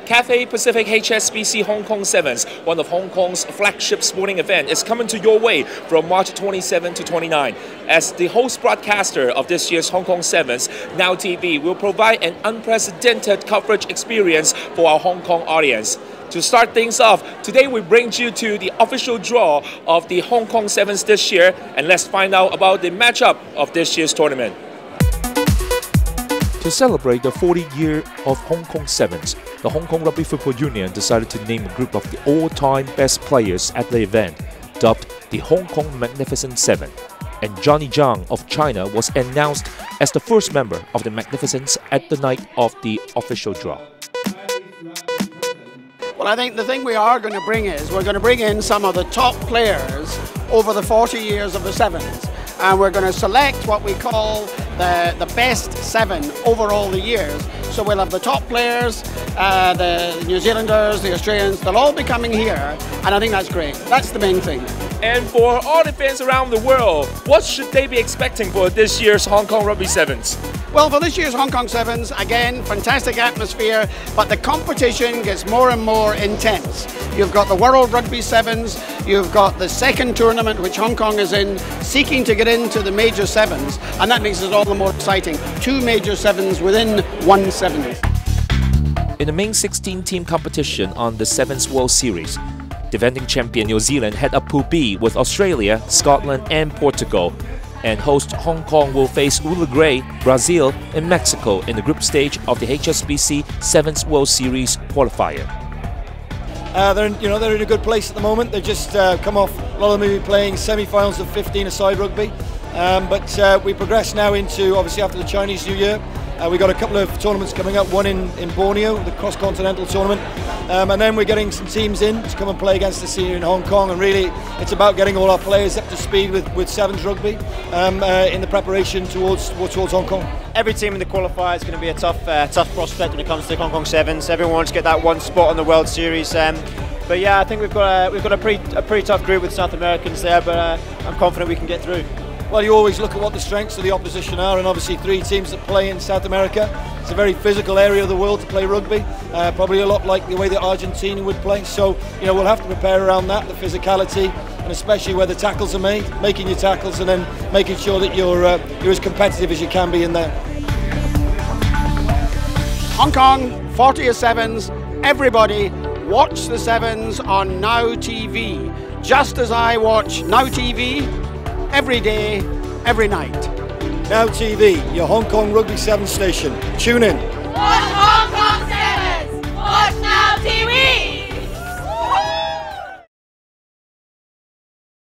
Cathay Pacific HSBC Hong Kong Sevens, one of Hong Kong's flagship sporting events, is coming to your way from March 27 to 29. As the host broadcaster of this year's Hong Kong Sevens, Now TV will provide an unprecedented coverage experience for our Hong Kong audience. To start things off, today we bring you to the official draw of the Hong Kong Sevens this year, and let's find out about the matchup of this year's tournament. To celebrate the 40th year of Hong Kong Sevens, the Hong Kong Rugby Football Union decided to name a group of the all-time best players at the event, dubbed the Hong Kong Magnificent Seven. And Johnny Zhang of China was announced as the first member of the Magnificents at the night of the official draw. Well, I think the thing we are going to bring is we're going to bring in some of the top players over the 40 years of the Sevens. And we're going to select what we call the best seven over all the years. So we'll have the top players, the New Zealanders, the Australians, they'll all be coming here, and I think that's great. That's the main thing. And for all the fans around the world, what should they be expecting for this year's Hong Kong Rugby Sevens? Well, for this year's Hong Kong Sevens, again, fantastic atmosphere, but the competition gets more and more intense. You've got the World Rugby Sevens, you've got the second tournament, which Hong Kong is in, seeking to get into the major sevens, and that makes it all the more exciting. Two major sevens within one seven. In the main 16-team competition on the Sevens World Series, defending champion New Zealand head up Pool B with Australia, Scotland and Portugal, and host Hong Kong will face Uruguay, Brazil and Mexico in the group stage of the HSBC Sevens World Series qualifier. They're in a good place at the moment. They've just come off, a lot of them will be playing semi-finals of 15-a-side rugby. But we progress now into, obviously after the Chinese New Year, we've got a couple of tournaments coming up, one in Borneo, the cross-continental tournament, and then we're getting some teams in to come and play against us here in Hong Kong, and really it's about getting all our players up to speed with Sevens rugby in the preparation towards Hong Kong. Every team in the qualifier is going to be a tough prospect when it comes to the Hong Kong Sevens. Everyone wants to get that one spot on the World Series. But yeah, I think we've got a pretty tough group with South Americans there, but I'm confident we can get through. Well, you always look at what the strengths of the opposition are, and obviously three teams that play in South America. It's a very physical area of the world to play rugby, probably a lot like the way that Argentina would play. So, we'll have to prepare around that, the physicality, and especially where the tackles are made, making your tackles, and then making sure that you're as competitive as you can be in there. Hong Kong, 40 Sevens, everybody watch the Sevens on Now TV, just as I watch Now TV every day, every night. Now TV, your Hong Kong Rugby 7 station. Tune in.